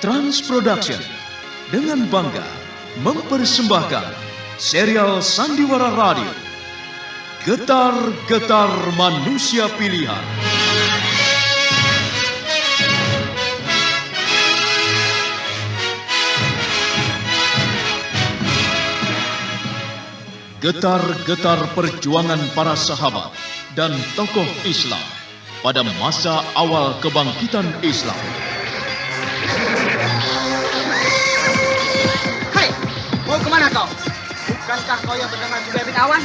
Trans Production dengan bangga mempersembahkan serial Sandiwara Radio Getar-Getar Manusia Pilihan. Getar-getar perjuangan para sahabat dan tokoh Islam pada masa awal kebangkitan Islam. Mau kemana kau? Bukankah kau yang bernama Zubair bin Awan?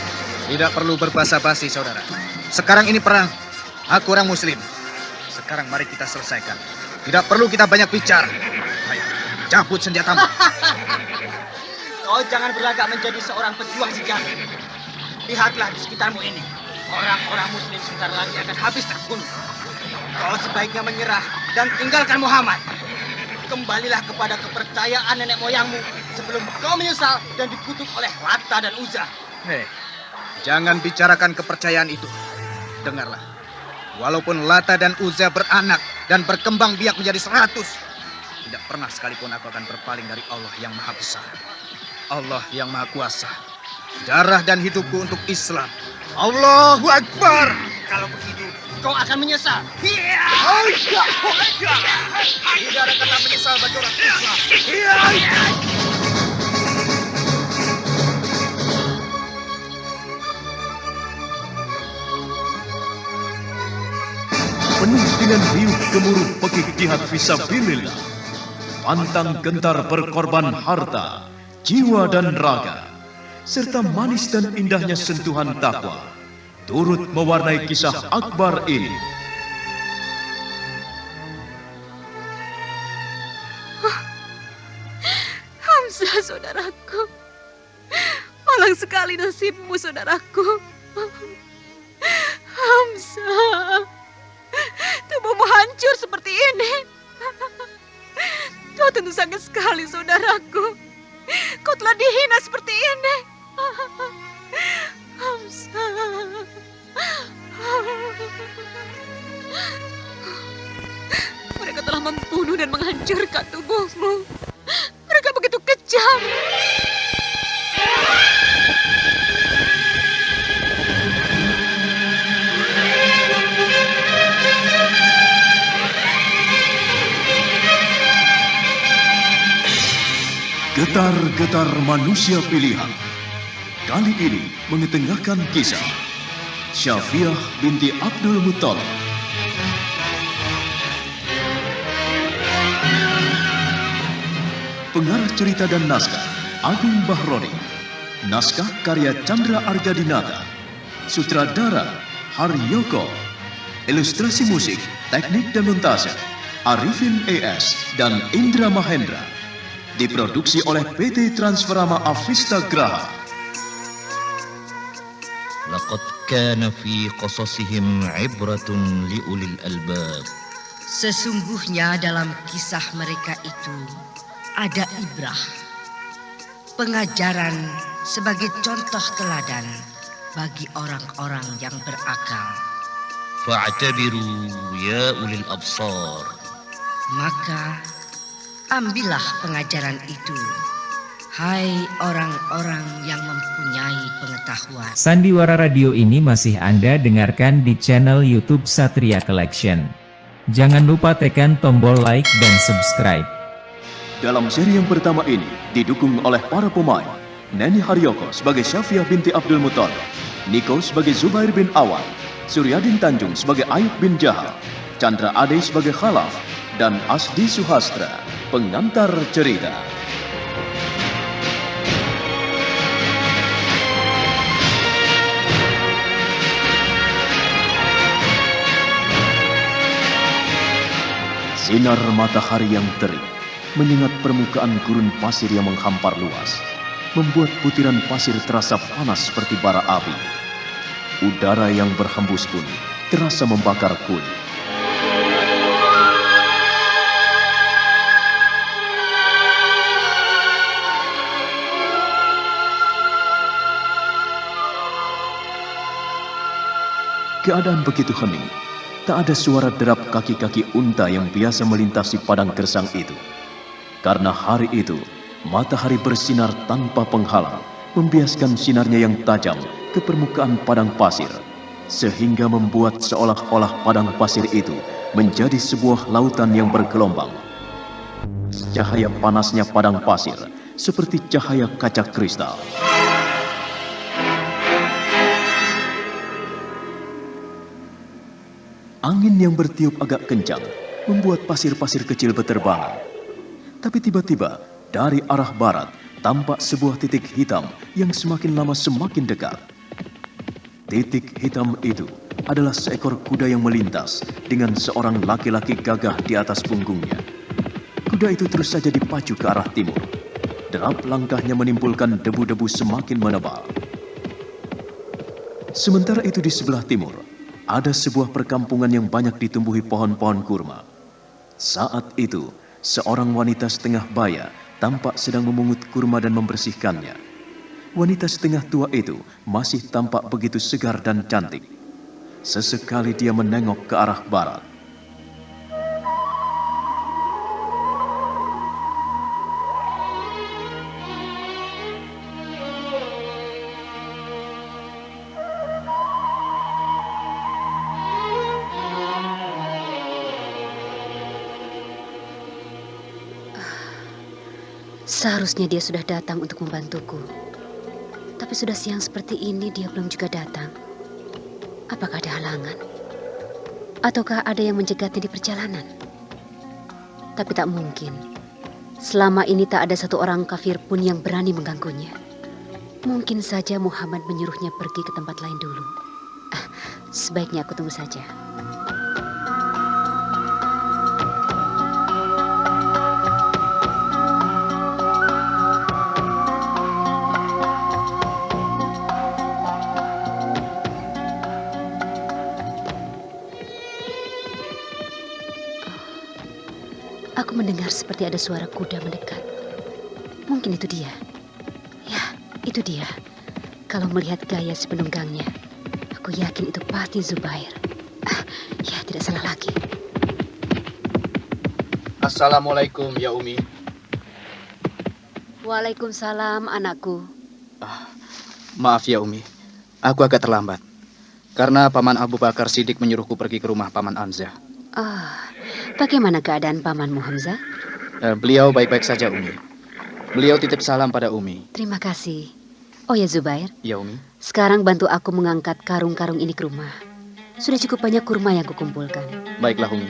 Tidak perlu berbasa-basi, saudara. Sekarang ini perang. Aku orang Muslim. Sekarang mari kita selesaikan. Tidak perlu kita banyak bicara. Ayo, cabut senjatamu. Kau jangan berlagak menjadi seorang pejuang sejati. Lihatlah di sekitarmu ini. Orang-orang Muslim sebentar lagi akan habis terbunuh. Kau sebaiknya menyerah dan tinggalkan Muhammad. Kembalilah kepada kepercayaan nenek moyangmu sebelum kau menyesal dan dikutuk oleh Lata dan Uzza. Hei, jangan bicarakan kepercayaan itu. Dengarlah, walaupun Lata dan Uzza beranak dan berkembang biak menjadi 100, tidak pernah sekalipun aku akan berpaling dari Allah yang Maha Besar. Allah yang Maha Kuasa. Darah dan hidupku untuk Islam. Allahu Akbar. Kalau begitu, kau akan menyesal. Tidak ada kata menyesal bagi orang Islam. Penuh dengan riuh gemuruh pekik jihad fisabilillah, pantang gentar berkorban harta, jiwa dan raga, serta manis dan indahnya sentuhan takwa turut mewarnai kisah akbar ini. Hamzah, saudaraku. Malang sekali nasibmu, saudaraku. Hamzah, tubuhmu hancur seperti ini. Kau tentu sakit sekali, saudaraku. Kau telah dihina seperti ini. Hamzah. Mereka telah membunuh dan menghancurkan tubuhmu. Mereka begitu kejam. Getar-getar manusia pilihan kali ini mengetengahkan kisah Syafiah binti Abdul Muttalib. Pengarah cerita dan naskah Agung Bahroni. Naskah karya Chandra Argadinata. Sutradara Haryoko. Ilustrasi musik, teknik dan montase Arifin ES dan Indra Mahendra. Diproduksi oleh PT Transferama Avista Graha. لقد كان في قصصهم عبرة لأولي الألباب. Sesungguhnya dalam kisah mereka itu ada ibrah, pengajaran sebagai contoh teladan bagi orang-orang yang berakal. فاعتبروا يا أولي الأبصار. Maka ambillah pengajaran itu, hai orang-orang yang mempunyai pengetahuan. Sandiwara Radio ini masih Anda dengarkan di channel YouTube Satria Collection. Jangan lupa tekan tombol like dan subscribe. Dalam seri yang pertama ini didukung oleh para pemain Neni Haryoko sebagai Syafiah binti Abdul Muttalib, Niko sebagai Zubair bin Awan, Suryadin Tanjung sebagai Ayub bin Jahal, Chandra Ade sebagai Khalaf, dan Asdi Suhastra, pengantar cerita. Sinar matahari yang terik menyengat permukaan gurun pasir yang menghampar luas, membuat butiran pasir terasa panas seperti bara api. Udara yang berhembus pun terasa membakar kulit. Keadaan begitu hening, tak ada suara derap kaki-kaki unta yang biasa melintasi padang gersang itu. Karena hari itu, matahari bersinar tanpa penghalang, membiaskan sinarnya yang tajam ke permukaan padang pasir, sehingga membuat seolah-olah padang pasir itu menjadi sebuah lautan yang bergelombang. Cahaya panasnya padang pasir seperti cahaya kaca kristal. Angin yang bertiup agak kencang membuat pasir-pasir kecil berterbangan. Tapi tiba-tiba dari arah barat tampak sebuah titik hitam yang semakin lama semakin dekat. Titik hitam itu adalah seekor kuda yang melintas dengan seorang laki-laki gagah di atas punggungnya. Kuda itu terus saja dipacu ke arah timur. Derap langkahnya menimbulkan debu-debu semakin menebal. Sementara itu di sebelah timur, ada sebuah perkampungan yang banyak ditumbuhi pohon-pohon kurma. Saat itu, seorang wanita setengah baya tampak sedang memungut kurma dan membersihkannya. Wanita setengah tua itu masih tampak begitu segar dan cantik. Sesekali dia menengok ke arah barat. Seharusnya dia sudah datang untuk membantuku. Tapi sudah siang seperti ini dia belum juga datang. Apakah ada halangan? Ataukah ada yang mencegatnya di perjalanan? Tapi tak mungkin. Selama ini tak ada satu orang kafir pun yang berani mengganggunya. Mungkin saja Muhammad menyuruhnya pergi ke tempat lain dulu. Sebaiknya aku tunggu saja. Aku mendengar seperti ada suara kuda mendekat. Mungkin itu dia. Ya, itu dia. Kalau melihat gaya si penunggangnya, aku yakin itu pasti Zubair. Ya, tidak salah lagi. Assalamualaikum ya Umi. Waalaikumsalam anakku. Maaf ya Umi, aku agak terlambat. Karena Paman Abu Bakar Siddiq menyuruhku pergi ke rumah Paman Hamzah. Bagaimana keadaan pamanmu Hamzah? Beliau baik-baik saja Umi. Beliau titip salam pada Umi. Terima kasih. Oh ya Zubair. Ya Umi. Sekarang bantu aku mengangkat karung-karung ini ke rumah. Sudah cukup banyak kurma yang kukumpulkan. Baiklah Umi.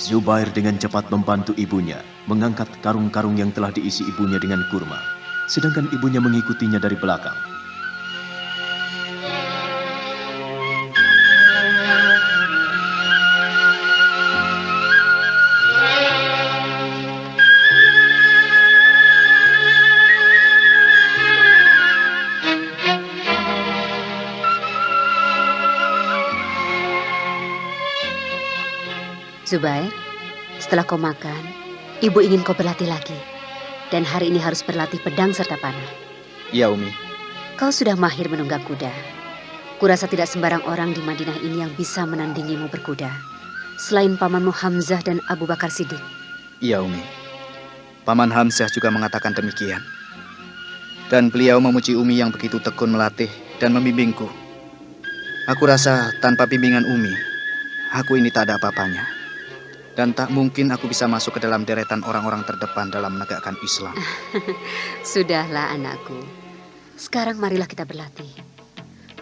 Zubair dengan cepat membantu ibunya mengangkat karung-karung yang telah diisi ibunya dengan kurma, sedangkan ibunya mengikutinya dari belakang. Zubair, setelah kau makan, ibu ingin kau berlatih lagi. Dan hari ini harus berlatih pedang serta panah. Iya Umi. Kau sudah mahir menunggang kuda. Kurasa tidak sembarang orang di Madinah ini yang bisa menandingimu berkuda. Selain pamanmu Hamzah dan Abu Bakar Siddiq. Iya Umi. Paman Hamzah juga mengatakan demikian. Dan beliau memuji Umi yang begitu tekun melatih dan membimbingku. Aku rasa tanpa bimbingan Umi, aku ini tak ada apa-apanya. Dan tak mungkin aku bisa masuk ke dalam deretan orang-orang terdepan dalam menegakkan Islam. Sudahlah anakku. Sekarang marilah kita berlatih.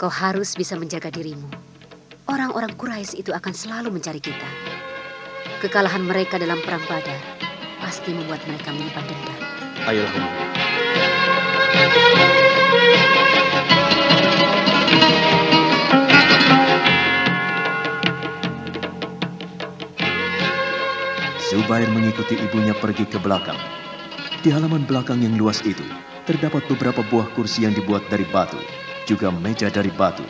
Kau harus bisa menjaga dirimu. orang-orang Quraisy itu akan selalu mencari kita. Kekalahan mereka dalam perang Badar pasti membuat mereka menyimpan dendam. Ayolah Umi. Zubair mengikuti ibunya pergi ke belakang. Di halaman belakang yang luas itu, terdapat beberapa buah kursi yang dibuat dari batu, juga meja dari batu.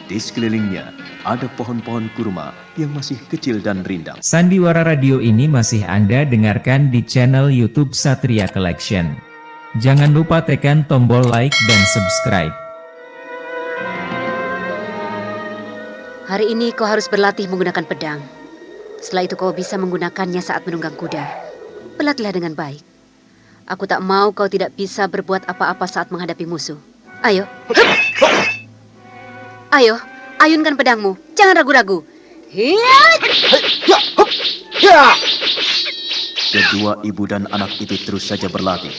Di sekelilingnya, ada pohon-pohon kurma yang masih kecil dan rindang. Sandiwara Radio ini masih Anda dengarkan di channel YouTube Satria Collection. Jangan lupa tekan tombol like dan subscribe. Hari ini kau harus berlatih menggunakan pedang. Setelah itu kau bisa menggunakannya saat menunggang kuda. Berlatihlah dengan baik. Aku tak mau kau tidak bisa berbuat apa-apa saat menghadapi musuh. Ayo. Ayo, ayunkan pedangmu. Jangan ragu-ragu. Kedua ibu dan anak itu terus saja berlatih.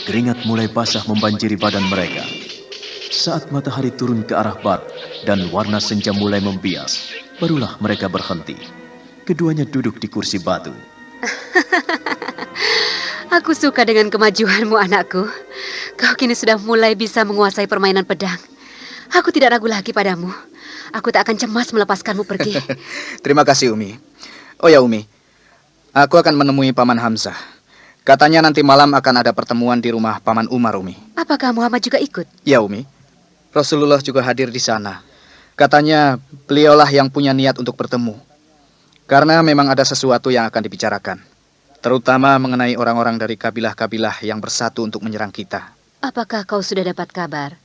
Keringat mulai basah membanjiri badan mereka. Saat matahari turun ke arah barat dan warna senja mulai membias, barulah mereka berhenti. Keduanya duduk di kursi batu. Aku suka dengan kemajuanmu, anakku. Kau kini sudah mulai bisa menguasai permainan pedang. Aku tidak ragu lagi padamu. Aku tak akan cemas melepaskanmu pergi. Terima kasih Umi. Oh ya Umi, aku akan menemui Paman Hamzah. Katanya nanti malam akan ada pertemuan di rumah Paman Umar, Umi. Apakah Muhammad juga ikut? Ya Umi, Rasulullah juga hadir di sana. Katanya beliaulah yang punya niat untuk bertemu. Karena memang ada sesuatu yang akan dibicarakan. Terutama mengenai orang-orang dari kabilah-kabilah yang bersatu untuk menyerang kita. Apakah kau sudah dapat kabar?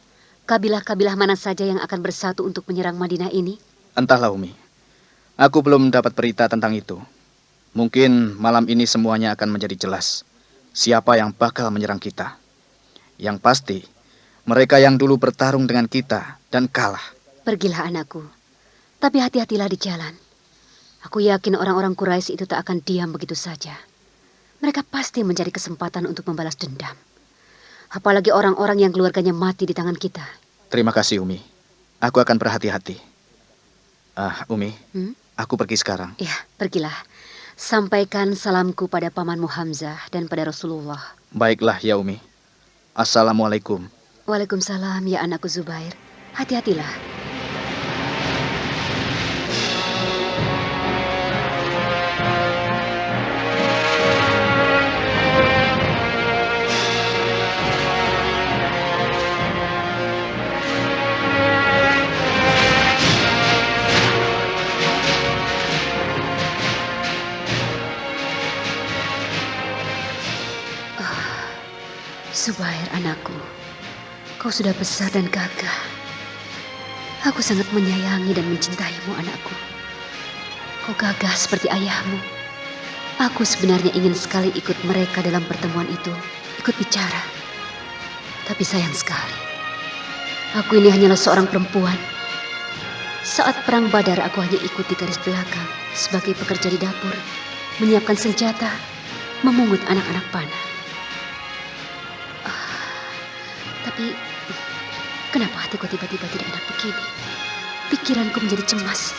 Kabilah-kabilah mana saja yang akan bersatu untuk menyerang Madinah ini? Entahlah Umi. Aku belum dapat berita tentang itu. Mungkin malam ini semuanya akan menjadi jelas. Siapa yang bakal menyerang kita. Yang pasti, mereka yang dulu bertarung dengan kita dan kalah. Pergilah anakku. Tapi hati-hatilah di jalan. Aku yakin orang-orang Quraisy itu tak akan diam begitu saja. Mereka pasti mencari kesempatan untuk membalas dendam. Apalagi orang-orang yang keluarganya mati di tangan kita. Terima kasih Umi. Aku akan berhati-hati. Umi, aku pergi sekarang. Ya, pergilah. Sampaikan salamku pada pamanmu Hamzah dan pada Rasulullah. Baiklah ya Umi. Assalamualaikum. Waalaikumsalam ya anakku Zubair. Hati-hatilah. Zubair anakku, kau sudah besar dan gagah. Aku sangat menyayangi dan mencintaimu anakku. Kau gagah seperti ayahmu. Aku sebenarnya ingin sekali ikut mereka dalam pertemuan itu, ikut bicara. Tapi sayang sekali, aku ini hanyalah seorang perempuan. Saat perang Badar aku hanya ikut di garis belakang sebagai pekerja di dapur, menyiapkan senjata, memungut anak-anak panah. Tapi, kenapa hatiku tiba-tiba tidak enak begini? Pikiranku menjadi cemas.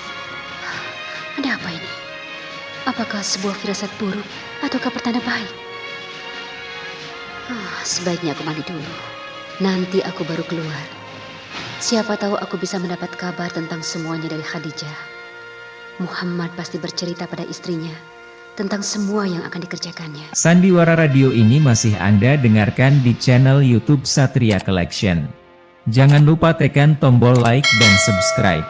Ada apa ini? Apakah sebuah firasat buruk ataukah pertanda baik? Sebaiknya aku mandi dulu. Nanti aku baru keluar. Siapa tahu aku bisa mendapat kabar tentang semuanya dari Khadijah. Muhammad pasti bercerita pada istrinya tentang semua yang akan dikerjakannya. Sandiwara Radio ini masih Anda dengarkan di channel YouTube Satria Collection. Jangan lupa tekan tombol like dan subscribe.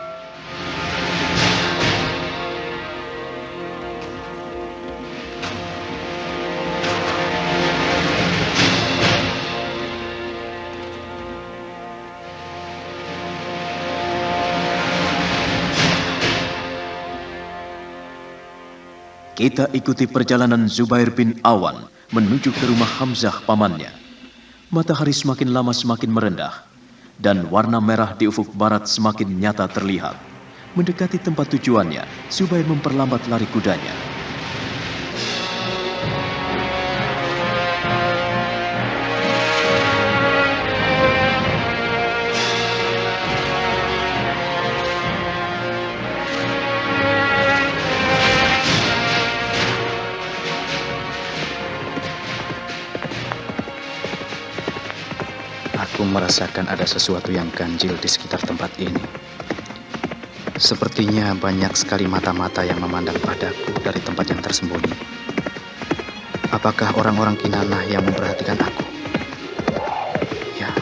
Kita ikuti perjalanan Zubair bin Awan menuju ke rumah Hamzah pamannya. Matahari semakin lama semakin merendah, dan warna merah di ufuk barat semakin nyata terlihat. Mendekati tempat tujuannya, Zubair memperlambat lari kudanya. merasakan ada sesuatu yang ganjil di sekitar tempat ini. Sepertinya banyak sekali mata-mata yang memandang padaku dari tempat yang tersembunyi. Apakah orang-orang Kinanah yang memperhatikan aku? Ya,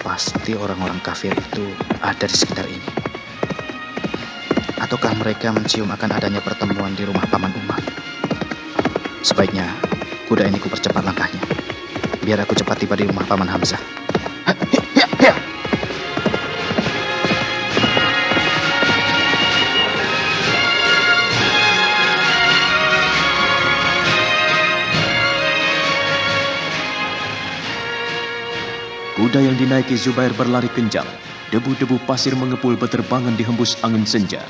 pasti orang-orang kafir itu ada di sekitar ini. Ataukah mereka mencium akan adanya pertemuan di rumah Paman Umar? Sebaiknya kuda ini kupercepat langkahnya, biar aku cepat tiba di rumah Paman Hamzah. Kuda yang dinaiki Zubair berlari kencang. Debu-debu pasir mengepul beterbangan dihembus angin senja.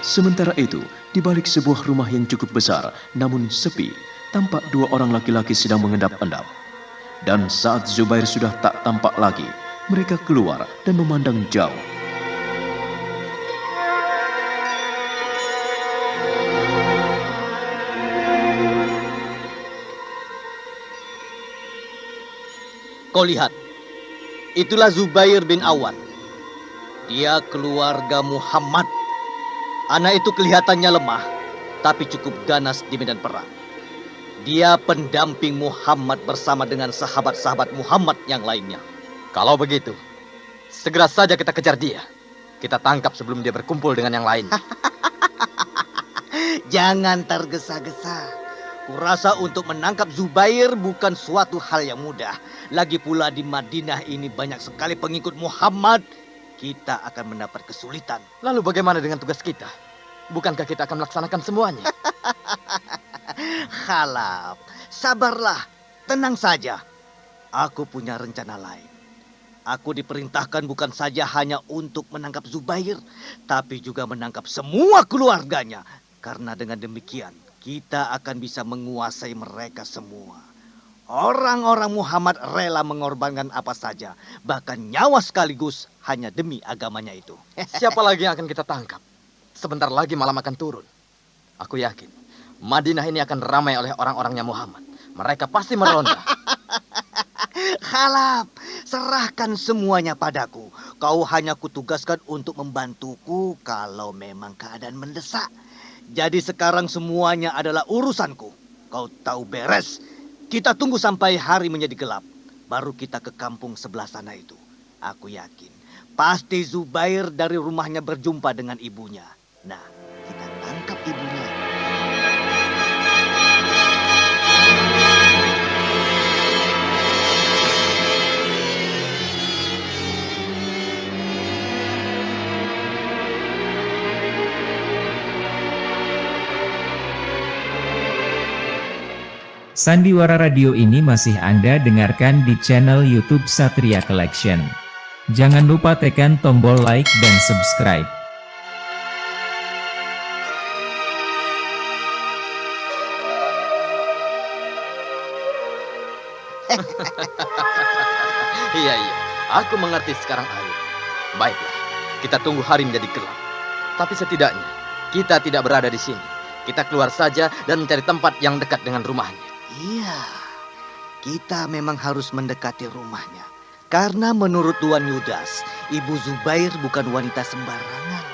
Sementara itu, di balik sebuah rumah yang cukup besar, namun sepi, tampak dua orang laki-laki sedang mengendap-endap. Dan saat Zubair sudah tak tampak lagi, mereka keluar dan memandang jauh. Kau lihat, itulah Zubair bin Awan. Dia keluarga Muhammad. Anak itu kelihatannya lemah, tapi cukup ganas di medan perang. Dia pendamping Muhammad bersama dengan sahabat-sahabat Muhammad yang lainnya. Kalau begitu, segera saja kita kejar dia. Kita tangkap sebelum dia berkumpul dengan yang lain. Jangan tergesa-gesa. Kurasa untuk menangkap Zubair bukan suatu hal yang mudah. Lagi pula di Madinah ini banyak sekali pengikut Muhammad. Kita akan mendapat kesulitan. Lalu bagaimana dengan tugas kita? Bukankah kita akan melaksanakan semuanya? Khalaf, sabarlah, tenang saja. Aku punya rencana lain. Aku diperintahkan bukan saja hanya untuk menangkap Zubair, tapi juga menangkap semua keluarganya. Karena dengan demikian, kita akan bisa menguasai mereka semua. Orang-orang Muhammad rela mengorbankan apa saja, bahkan nyawa sekaligus hanya demi agamanya itu. Siapa lagi yang akan kita tangkap? Sebentar lagi malam akan turun. Aku yakin Madinah ini akan ramai oleh orang-orangnya Muhammad. Mereka pasti meronda. Khalaf, serahkan semuanya padaku. Kau hanya kutugaskan untuk membantuku kalau memang keadaan mendesak. Jadi sekarang semuanya adalah urusanku. Kau tahu beres. Kita tunggu sampai hari menjadi gelap. Baru kita ke kampung sebelah sana itu. Aku yakin pasti Zubair dari rumahnya berjumpa dengan ibunya. Nah, kita tangkap ibunya. Sandiwara Radio ini masih Anda dengarkan di channel YouTube Satria Collection. Jangan lupa tekan tombol like dan subscribe. Iya, aku mengerti sekarang, Ayu. Baiklah, kita tunggu hari menjadi gelap. Tapi setidaknya, kita tidak berada di sini. Kita keluar saja dan mencari tempat yang dekat dengan rumahnya. Iya, kita memang harus mendekati rumahnya. Karena menurut Tuan Yudas, Ibu Zubair bukan wanita sembarangan.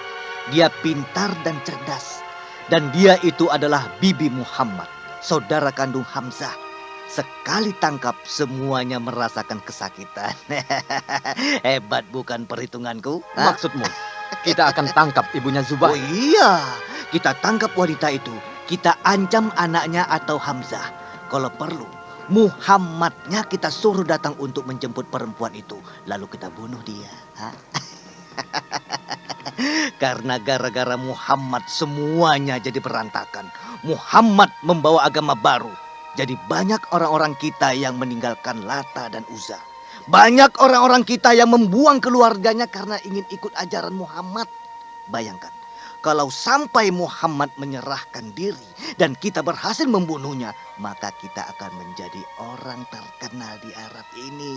Dia pintar dan cerdas. Dan dia itu adalah Bibi Muhammad, saudara kandung Hamzah. Sekali tangkap, semuanya merasakan kesakitan. Hebat bukan perhitunganku? Maksudmu, kita akan tangkap ibunya Zubair? Oh iya, kita tangkap wanita itu. Kita ancam anaknya atau Hamzah. Kalau perlu, Muhammadnya kita suruh datang untuk menjemput perempuan itu. Lalu kita bunuh dia. Karena gara-gara Muhammad semuanya jadi berantakan. Muhammad membawa agama baru. Jadi banyak orang-orang kita yang meninggalkan Lata dan Uzza. Banyak orang-orang kita yang membuang keluarganya karena ingin ikut ajaran Muhammad. Bayangkan, kalau sampai Muhammad menyerahkan diri dan kita berhasil membunuhnya, maka kita akan menjadi orang terkenal di Arab ini.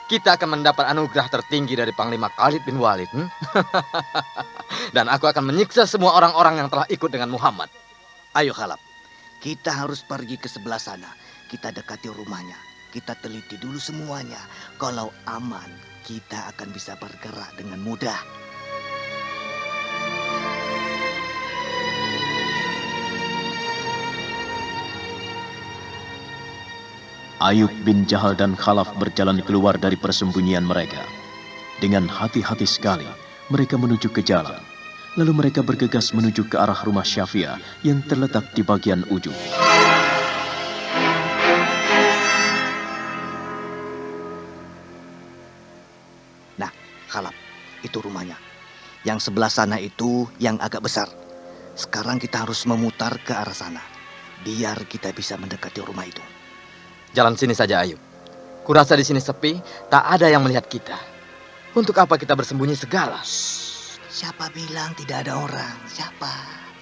Kita akan mendapat anugerah tertinggi dari Panglima Khalid bin Walid. Dan aku akan menyiksa semua orang-orang yang telah ikut dengan Muhammad. Ayo Khalaf, kita harus pergi ke sebelah sana. Kita dekati rumahnya. kita teliti dulu semuanya. Kalau aman, kita akan bisa bergerak dengan mudah. Ayub bin Jahal dan Khalaf berjalan keluar dari persembunyian mereka. Dengan hati-hati sekali, mereka menuju ke jalan. Lalu mereka bergegas menuju ke arah rumah Syafi'ah yang terletak di bagian ujung. Nah, Khalaf, itu rumahnya. Yang sebelah sana itu yang agak besar. Sekarang kita harus memutar ke arah sana, biar kita bisa mendekati rumah itu. Jalan sini saja, Ayub. Kurasa di sini sepi, tak ada yang melihat kita. Untuk apa kita bersembunyi segala? Siapa bilang tidak ada orang? Siapa?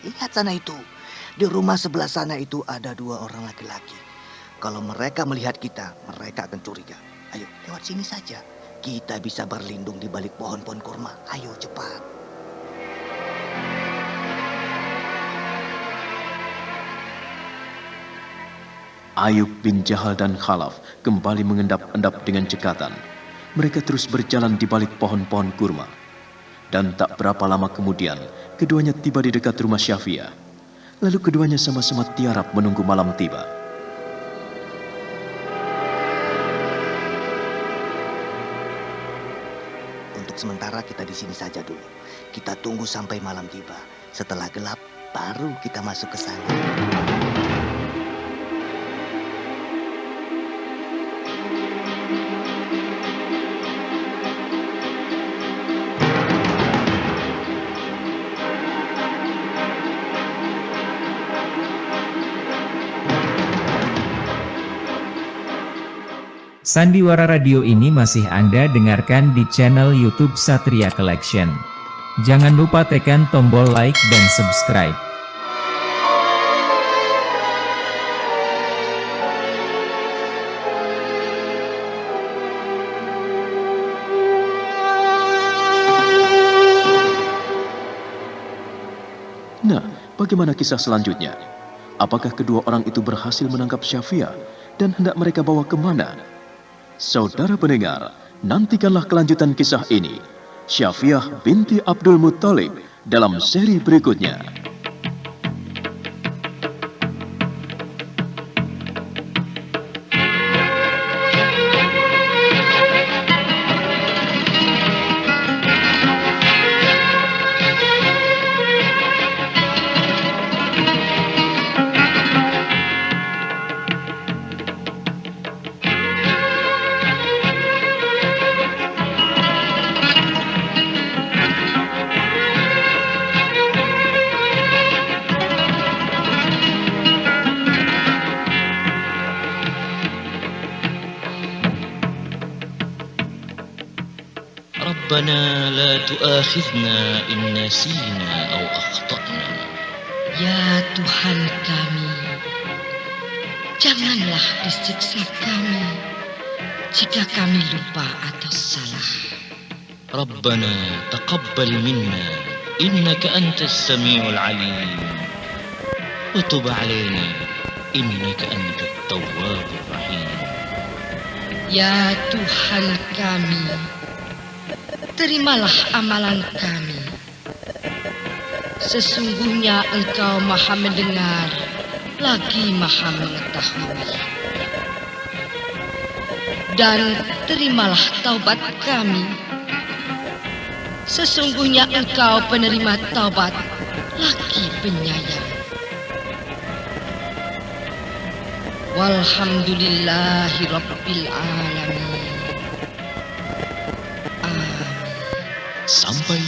Lihat sana itu. Di rumah sebelah sana itu ada 2 orang laki-laki. Kalau mereka melihat kita, mereka akan curiga. Ayo, lewat sini saja. Kita bisa berlindung di balik pohon-pohon kurma. Ayo, cepat. Ayub bin Jahal dan Khalaf kembali mengendap-endap dengan cekatan. Mereka terus berjalan di balik pohon-pohon kurma. Dan tak berapa lama kemudian, keduanya tiba di dekat rumah Syafi'ah. Lalu keduanya sama-sama tiarap menunggu malam tiba. Untuk sementara kita di sini saja dulu. Kita tunggu sampai malam tiba. Setelah gelap, baru kita masuk ke sana. Sandiwara Radio ini masih Anda dengarkan di channel YouTube Satria Collection. Jangan lupa tekan tombol like dan subscribe. Nah, bagaimana kisah selanjutnya? Apakah kedua orang itu berhasil menangkap Syafi'ah dan hendak mereka bawa kemana? Saudara pendengar, nantikanlah kelanjutan kisah ini. Syafi'ah binti Abdul Muttalib dalam seri berikutnya. ربنا لا تؤاخذنا إن نسينا أو أخطأنا. Ya Tuhan kami, janganlah disiksa kami jika kami lupa atau salah. ربنا تقبل منا إنك أنت السميع العليم وتب علينا إنك أنت التواب الرحيم. Ya Tuhan kami, terimalah amalan kami. Sesungguhnya Engkau Maha mendengar, lagi Maha mengetahui. Dan terimalah taubat kami. Sesungguhnya Engkau penerima taubat, lagi penyayang. Walhamdulillahi Rabbil Alamin. Sampai